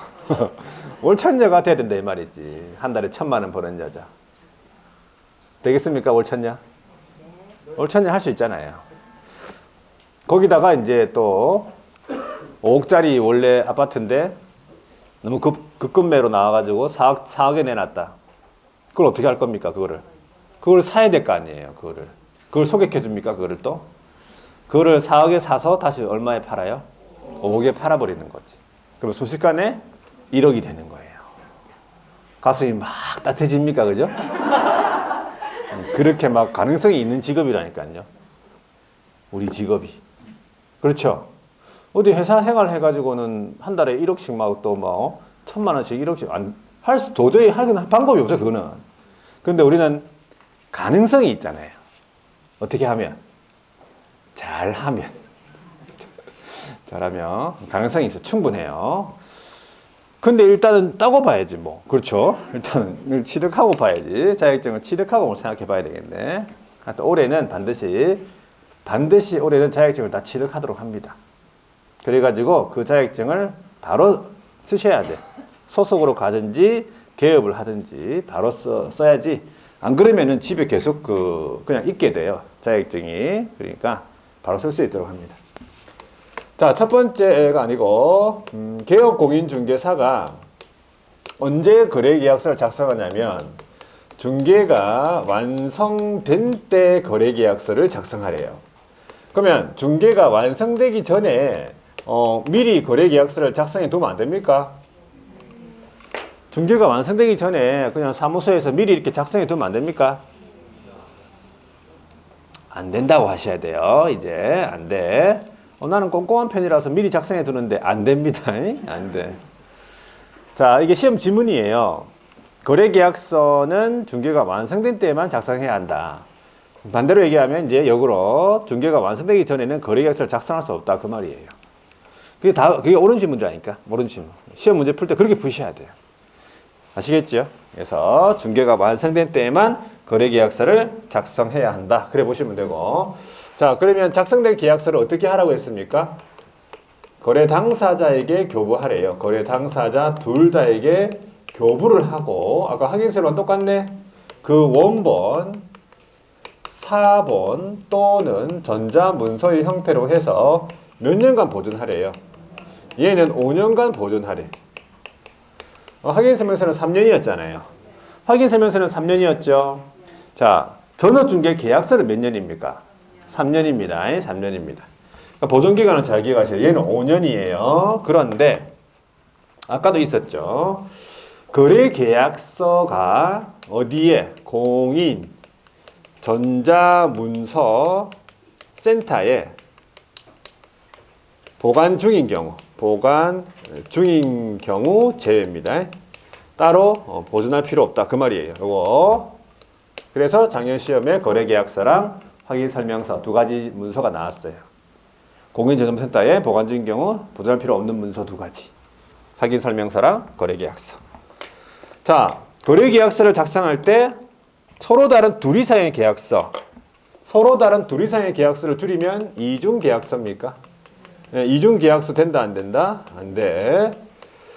월천녀가 돼야 된다 이 말이지. 한 달에 1,000만 원 버는 여자. 되겠습니까, 월천녀? 월천녀 할 수 있잖아요. 거기다가 이제 또 5억짜리 원래 아파트인데 너무 급매로 나와가지고 4억에 내놨다. 그걸 어떻게 할 겁니까, 그거를? 그걸 사야 될 거 아니에요, 그거를. 그걸 소개해 줍니까, 그거를 또? 그거를 4억에 사서 다시 얼마에 팔아요? 5억에 팔아버리는 거지. 그러면 순식간에 1억이 되는 거예요. 가슴이 막 따뜻해집니까, 그죠? 그렇게 막 가능성이 있는 직업이라니까요. 우리 직업이. 그렇죠? 어디 회사 생활 해가지고는 한 달에 1억씩 막 또 뭐 1,000만 원씩 1억씩 도저히 할 방법이 없어요, 그거는. 근데 우리는 가능성이 있잖아요. 어떻게 하면? 잘하면. 잘하면 가능성이 있어. 충분해요. 근데 일단은 따고 봐야지 뭐. 그렇죠? 일단은 취득하고 봐야지. 자격증을 취득하고 생각해 봐야 되겠네. 하여튼 올해는 반드시 올해는 자격증을 다 취득하도록 합니다. 그래가지고 그 자격증을 바로 쓰셔야 돼. 소속으로 가든지 개업을 하든지 바로 써야지. 안 그러면은 집에 계속 그냥 있게 돼요. 자격증이. 그러니까 바로 쓸 수 있도록 합니다. 자, 첫 번째가 아니고 개업공인중개사가 언제 거래계약서를 작성하냐면 중개가 완성된 때 거래계약서를 작성하래요. 그러면 중개가 완성되기 전에 미리 거래계약서를 작성해 두면 안 됩니까? 중개가 완성되기 전에 그냥 사무소에서 미리 이렇게 작성해 두면 안 됩니까? 안 된다고 하셔야 돼요. 이제 안 돼. 나는 꼼꼼한 편이라서 미리 작성해 두는데 안 됩니다. 안 돼. 자, 이게 시험 지문이에요. 거래계약서는 중개가 완성된 때에만 작성해야 한다. 반대로 얘기하면 이제 역으로 중개가 완성되기 전에는 거래계약서를 작성할 수 없다 그 말이에요. 그게 옳은 질문이라니까. 옳은 질문. 시험 문제 풀 때 그렇게 푸셔야 돼요. 아시겠죠? 그래서 중개가 완성된 때에만 거래계약서를 작성해야 한다. 그래 보시면 되고. 자, 그러면 작성된 계약서를 어떻게 하라고 했습니까? 거래 당사자에게 교부하래요. 거래 당사자 둘 다에게 교부를 하고 아까 확인서랑 똑같네. 그 원본, 사본 또는 전자문서의 형태로 해서 몇 년간 보존하래요. 얘는 5년간 보존하래. 확인설명서는 3년이었잖아요. 확인설명서는 3년이었죠. 자, 전업중개 계약서는 몇 년입니까? 3년입니다. 3년입니다. 그러니까 보존기간을 잘 기억하세요. 얘는 5년이에요. 그런데 아까도 있었죠. 거래계약서가 어디에? 공인 전자문서 센터에 보관 중인 경우 제외입니다. 따로 보존할 필요 없다 그 말이에요. 요거. 그래서 작년 시험에 거래계약서랑 확인설명서 두 가지 문서가 나왔어요. 공인전자센터에 보관 중인 경우 보존할 필요 없는 문서 두 가지. 확인설명서랑 거래계약서. 자, 거래계약서를 작성할 때 서로 다른 둘 이상의 계약서, 서로 다른 둘 이상의 계약서를 줄이면 이중계약서입니까? 네, 이중계약서 된다 안 된다? 안 돼.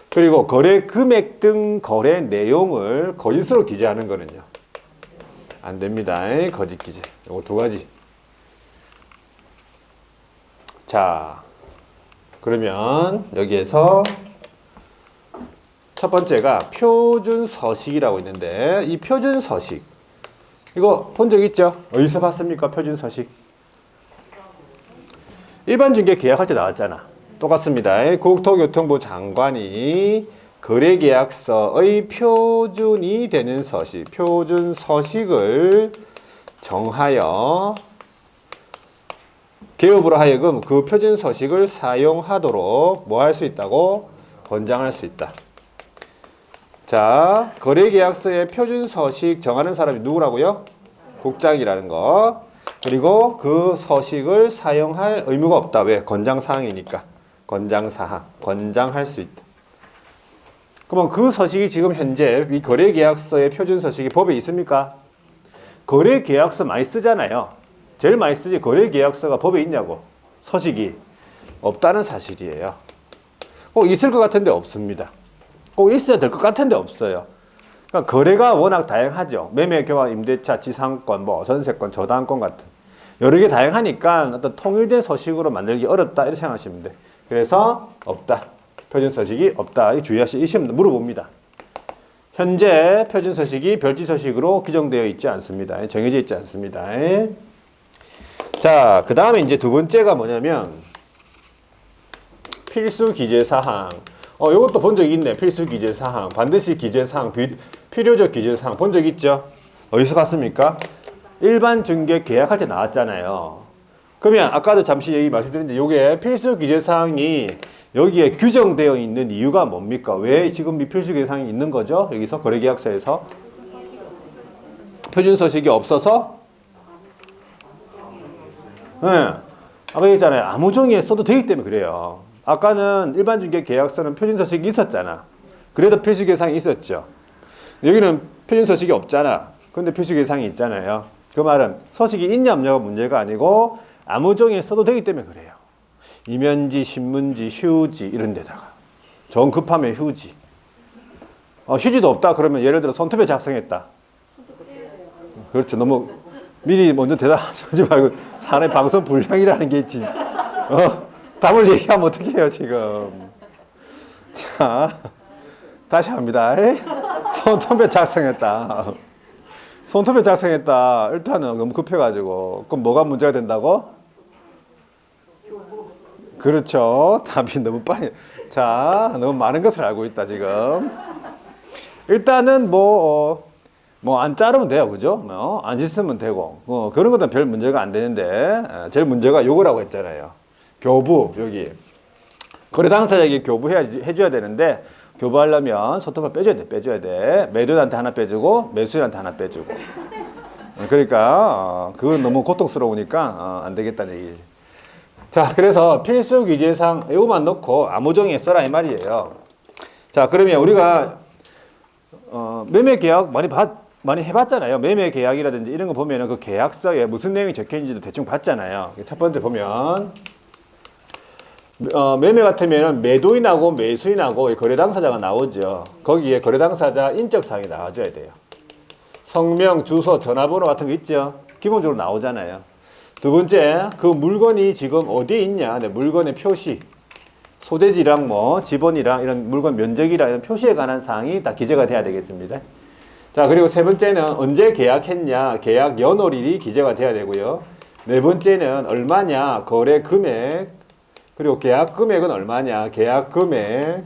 그리고 거래 금액 등 거래 내용을 거짓으로 기재하는 거는요. 안 됩니다. 거짓 기재. 요거 두 가지. 자, 그러면 여기에서 첫 번째가 표준 서식이라고 있는데 이 표준 서식 이거 본 적 있죠? 어디서 봤습니까? 표준 서식. 일반 중개 계약할 때 나왔잖아. 똑같습니다. 국토교통부 장관이 거래계약서의 표준이 되는 서식, 표준 서식을 정하여 개업으로 하여금 그 표준 서식을 사용하도록 뭐 할 수 있다고? 권장할 수 있다. 자, 거래계약서의 표준 서식 정하는 사람이 누구라고요? 국장이라는 거. 그리고 그 서식을 사용할 의무가 없다. 왜? 권장사항이니까. 권장사항. 권장할 수 있다. 그러면 그 서식이 지금 현재 이 거래계약서의 표준 서식이 법에 있습니까? 거래계약서 많이 쓰잖아요. 제일 많이 쓰지 거래계약서가 법에 있냐고. 서식이 없다는 사실이에요. 꼭 있을 것 같은데 없습니다. 꼭 있어야 될 것 같은데 없어요. 그러니까 거래가 워낙 다양하죠. 매매, 교환, 임대차, 지상권, 뭐 전세권, 저당권 같은 여러 개 다양하니까 어떤 통일된 서식으로 만들기 어렵다 이렇게 생각하시면 돼. 그래서 없다. 표준 서식이 없다. 이 주의하시. 이 시험 물어봅니다. 현재 표준 서식이 별지 서식으로 규정되어 있지 않습니다. 정해져 있지 않습니다. 자, 그 다음에 이제 두 번째가 뭐냐면 필수 기재 사항. 이것도 본 적 있네. 필수 기재 사항, 반드시 기재 사항, 필요적 기재 사항 본 적 있죠? 어디서 봤습니까? 일반 중개 계약할 때 나왔잖아요. 그러면 아까도 잠시 얘기 말씀드렸는데 이게 필수 기재 사항이 여기에 규정되어 있는 이유가 뭡니까? 왜 지금 이 필수 기재 사항이 있는 거죠? 여기서 거래계약서에서 표준 서식이 없어서 네. 아까 얘기했잖아요. 아무 종이에 써도 되기 때문에 그래요. 아까는 일반 중개 계약서는 표준 서식이 있었잖아. 그래도 필수 계상이 있었죠. 여기는 표준 서식이 없잖아. 근데 필수 계상이 있잖아요. 그 말은 서식이 있냐 없냐가 문제가 아니고 아무 종이에 써도 되기 때문에 그래요. 이면지, 신문지, 휴지 이런 데다가 정 급하면 휴지. 휴지도 없다 그러면 예를 들어 손톱에 작성했다. 그렇죠. 너무 미리 먼저 대답하지 말고 사람의 방송 분량이라는 게 있지. 답을 얘기하면 어떻게 해요, 지금. 자, 다시 합니다. 손톱에 작성했다. 손톱에 작성했다. 일단은 너무 급해가지고. 그럼 뭐가 문제가 된다고? 그렇죠. 답이 너무 빨리. 자, 너무 많은 것을 알고 있다, 지금. 일단은 안 자르면 돼요. 그죠? 안 씻으면 되고. 그런 것도 별 문제가 안 되는데, 제일 문제가 요거라고 했잖아요. 교부, 여기. 거래 당사자에게 교부해줘야 되는데, 교부하려면 손톱을 빼줘야 돼. 매도인한테 하나 빼주고, 매수인한테 하나 빼주고. 그러니까, 그건 너무 고통스러우니까, 안 되겠다는 얘기. 자, 그래서 필수 기재사항, 이거만 넣고 아무 종이에 써라, 이 말이에요. 자, 그러면 우리가, 매매 계약 많이 해봤잖아요. 매매 계약이라든지 이런 거 보면은 그 계약서에 무슨 내용이 적혀 있는지도 대충 봤잖아요. 첫 번째 보면, 매매 같으면 매도인하고 매수인하고 거래 당사자가 나오죠. 거기에 거래 당사자 인적 사항이 나와줘야 돼요. 성명, 주소, 전화번호 같은 거 있죠. 기본적으로 나오잖아요. 두 번째, 그 물건이 지금 어디에 있냐. 네, 물건의 표시, 소재지랑 뭐 지번이랑 이런 물건 면적이랑 이런 표시에 관한 사항이 다 기재가 돼야 되겠습니다. 자, 그리고 세 번째는 언제 계약했냐. 계약 연월일이 기재가 돼야 되고요. 네 번째는 얼마냐. 거래 금액, 그리고 계약 금액은 얼마냐. 계약 금액,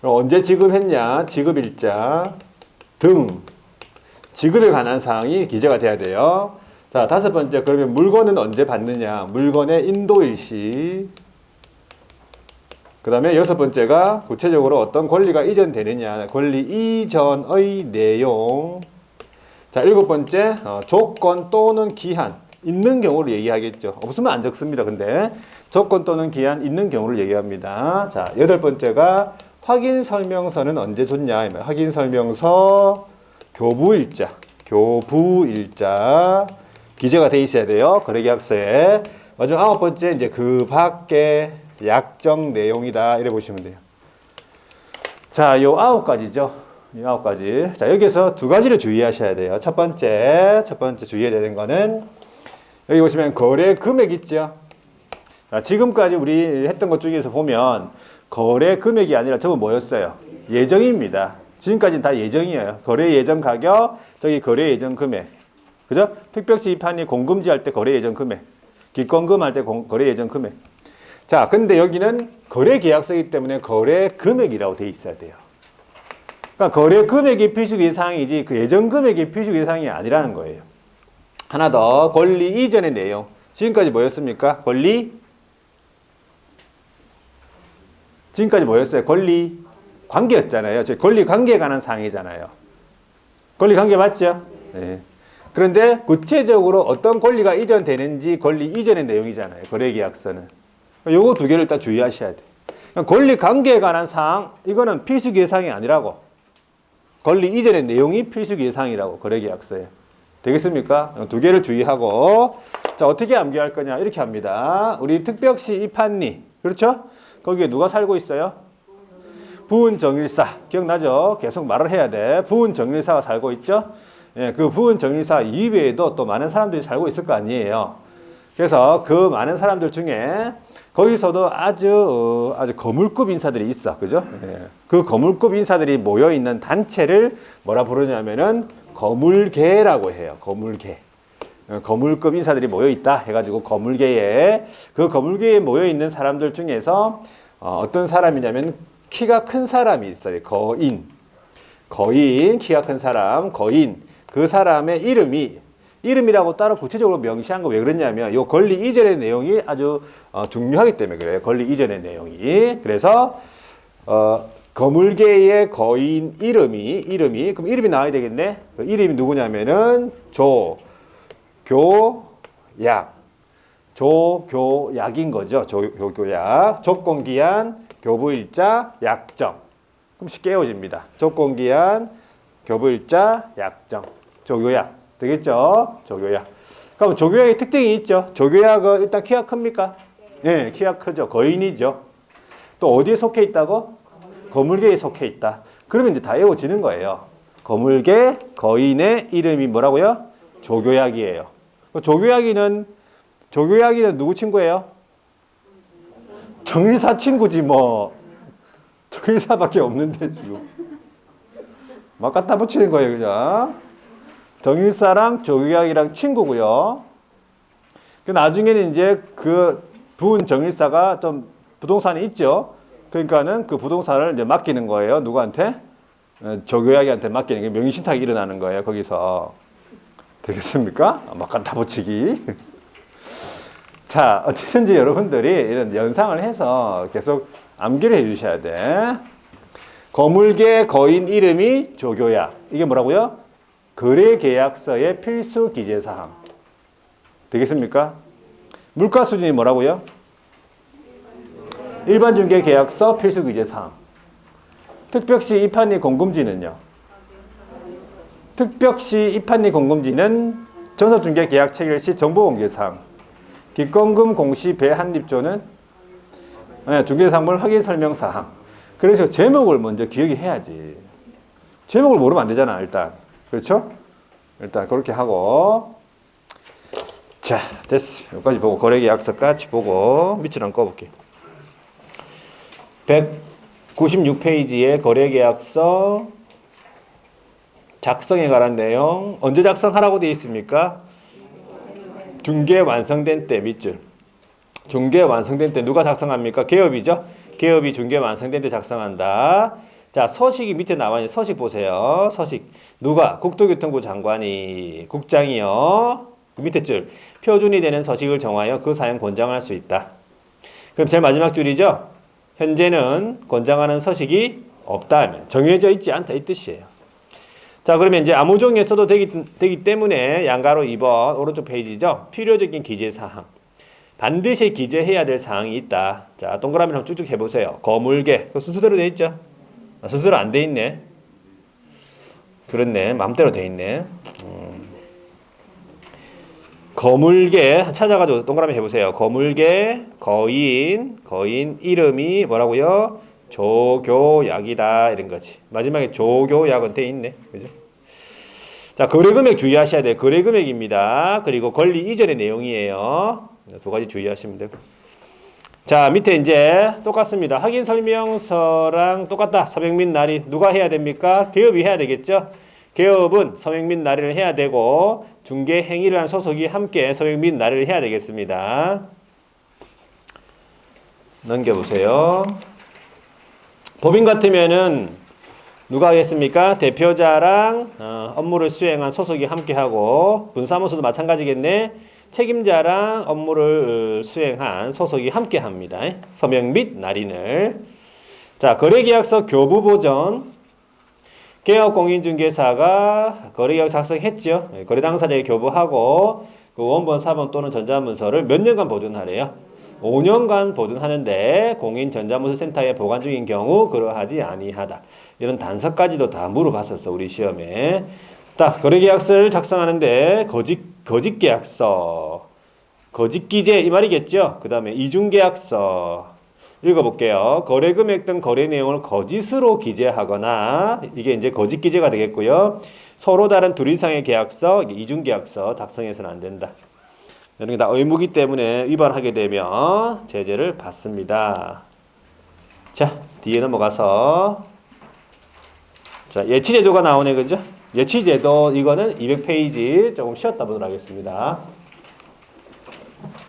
언제 지급했냐. 지급일자 등 지급에 관한 사항이 기재가 돼야 돼요. 자, 다섯 번째, 그러면 물건은 언제 받느냐. 물건의 인도일시. 그 다음에 여섯 번째가 구체적으로 어떤 권리가 이전되느냐. 권리 이전의 내용. 자, 일곱 번째, 조건 또는 기한. 있는 경우를 얘기하겠죠. 없으면 안 적습니다. 근데 조건 또는 기한 있는 경우를 얘기합니다. 자, 여덟 번째가 확인 설명서는 언제 줬냐. 확인 설명서 교부일자 기재가 돼 있어야 돼요. 거래계약서에. 마지막 아홉 번째, 이제 그 밖에 약정 내용이다. 이래 보시면 돼요. 자, 요 아홉 가지죠. 이 아홉 가지. 자, 여기서 두 가지를 주의하셔야 돼요. 첫 번째 주의해야 되는 거는 여기 보시면 거래 금액 있죠. 자, 지금까지 우리 했던 것 중에서 보면 거래 금액이 아니라 저거 뭐였어요? 예정입니다. 지금까지는 다 예정이에요. 거래 예정 가격, 저기 거래 예정 금액. 그죠? 특별시 입판이 공금지 할 때 거래 예정 금액. 기권금 할 때 거래 예정 금액. 자, 근데 여기는 거래 계약서이기 때문에 거래 금액이라고 돼 있어야 돼요. 그러니까 거래 금액이 필수 예상이지 그 예정 금액이 필수 예상이 아니라는 거예요. 하나 더, 권리 이전의 내용. 지금까지 뭐였습니까? 지금까지 뭐였어요? 권리 관계였잖아요. 즉 권리 관계에 관한 사항이잖아요. 권리 관계 맞죠? 네. 그런데 구체적으로 어떤 권리가 이전되는지 권리 이전의 내용이잖아요. 거래계약서는. 요거 두 개를 딱 주의하셔야 돼요. 권리 관계에 관한 사항, 이거는 필수 예상이 아니라고. 권리 이전의 내용이 필수 예상이라고, 거래계약서에. 되겠습니까? 두 개를 주의하고. 자, 어떻게 암기할 거냐? 이렇게 합니다. 우리 특별시 입판리, 그렇죠? 거기에 누가 살고 있어요? 부은정일사. 기억나죠? 계속 말을 해야 돼. 부은정일사가 살고 있죠? 예, 그 부은정일사 이외에도 또 많은 사람들이 살고 있을 거 아니에요. 그래서 그 많은 사람들 중에 거기서도 아주 거물급 인사들이 있어. 그죠? 예. 그 거물급 인사들이 모여있는 단체를 뭐라 부르냐면은 거물계라고 해요. 거물계. 거물급 인사들이 모여있다 해가지고 거물계에, 그 거물계에 모여있는 사람들 중에서 어떤 사람이냐면 키가 큰 사람이 있어요. 거인, 키가 큰 사람, 거인. 그 사람의 이름이라고 따로 구체적으로 명시한 거 왜 그러냐면 요 권리 이전의 내용이 아주 중요하기 때문에 그래요. 권리 이전의 내용이. 그래서 거물계의 거인 이름이 그럼 이름이 나와야 되겠네. 그 이름이 누구냐면은 조교약인 거죠. 조교약. 조건기한, 교부일자, 약정. 그럼 쉽게 외워집니다. 조건기한, 교부일자, 약정. 조교약. 되겠죠? 조교약. 그럼 조교약의 특징이 있죠. 조교약은 일단 키가 큽니까? 네, 키가 크죠. 거인이죠. 또 어디에 속해 있다고? 거물계에 속해 있다. 그러면 이제 다 외워지는 거예요. 거물계, 거인의 이름이 뭐라고요? 조교약이에요. 조교약이는 누구 친구예요? 정일사 친구지 뭐. 정일사밖에 없는데 지금. 막 갖다 붙이는 거예요, 그냥. 정일사랑 조교약이랑 친구고요. 그 나중에는 이제 그 부은 정일사가 좀 부동산이 있죠. 그러니까는 그 부동산을 이제 맡기는 거예요. 누구한테? 조교약이한테 맡기는 게 명의신탁이 일어나는 거예요. 거기서. 되겠습니까? 막 갖다 붙이기. 자, 어쨌든지 여러분들이 이런 연상을 해서 계속 암기를 해 주셔야 돼. 거물계 거인 이름이 조교약. 이게 뭐라고요? 거래계약서의 필수 기재사항. 되겠습니까? 물가수준이 뭐라고요? 일반중개계약서 필수 기재사항. 특별시 입판리 공금지는요? 특별시 입판리 공금지는 전섭중개계약 체결 시 정보공개사항. 기권금 공시 배한립조는 네, 중개사항물 확인 설명 사항. 그래서 제목을 먼저 기억이 해야지. 제목을 모르면 안 되잖아, 일단. 그렇죠? 일단 그렇게 하고. 자, 됐어. 여기까지 보고 거래계약서까지 보고 밑줄 한번 꺼볼게. 196페이지에 거래계약서 작성에 관한 내용 언제 작성하라고 되어 있습니까? 중개 완성된 때 밑줄. 중개 완성된 때 누가 작성합니까? 개업이죠. 개업이 중개 완성된 때 작성한다. 자, 서식이 밑에 나와 있는 서식 보세요. 서식. 누가? 국토교통부 장관이, 국장이요. 그 밑에 줄. 표준이 되는 서식을 정하여 그 사용 권장할 수 있다. 그럼 제일 마지막 줄이죠. 현재는 권장하는 서식이 없다 하면 정해져 있지 않다 이 뜻이에요. 자, 그러면 이제 아무 종이에 써도 되기 때문에 양가로 2번 오른쪽 페이지죠. 필요적인 기재사항. 반드시 기재해야 될 사항이 있다. 자, 동그라미를 한번 쭉쭉 해보세요. 거물개. 그 순서대로 돼 있죠? 순서대로 안 돼 있네. 그렇네. 마음대로 돼 있네. 거물개 찾아가지고 동그라미 해보세요. 거물개, 거인 이름이 뭐라고요? 조교약이다 이런 거지. 마지막에 조교약은 돼 있네. 그죠? 자, 거래금액 주의하셔야 돼요. 거래금액입니다. 그리고 권리 이전의 내용이에요. 두 가지 주의하시면 되고. 자, 밑에 이제 똑같습니다. 확인 설명서랑 똑같다. 서명 및 날인 누가 해야 됩니까? 개업이 해야 되겠죠? 개업은 서명 및 날인을 해야 되고 중개 행위를 한 소속이 함께 서명 및 날인을 해야 되겠습니다. 넘겨보세요. 법인 같으면은 누가 하겠습니까? 대표자랑 업무를 수행한 소속이 함께하고 분사무소도 마찬가지겠네. 책임자랑 업무를 수행한 소속이 함께합니다. 서명 및 날인을. 자, 거래계약서 교부 보전. 개업공인중개사가 거래계약 작성했죠. 거래 당사자에게 교부하고 그 원본, 사본 또는 전자문서를 몇 년간 보존하래요? 5년간 보존하는데 공인전자문서센터에 보관 중인 경우 그러하지 아니하다. 이런 단서까지도 다 물어봤었어 우리 시험에. 딱 거래계약서를 작성하는데 거짓계약서, 거짓기재 이 말이겠죠. 그 다음에 이중계약서 읽어볼게요. 거래금액 등 거래 내용을 거짓으로 기재하거나 이게 이제 거짓기재가 되겠고요. 서로 다른 둘 이상의 계약서, 이중계약서 작성해서는 안 된다. 이런 게 다 의무기 때문에 위반하게 되면 제재를 받습니다. 자, 뒤에 넘어가서 자, 예치제도가 나오네, 그죠? 예치제도 이거는 200페이지 조금 쉬었다 보도록 하겠습니다.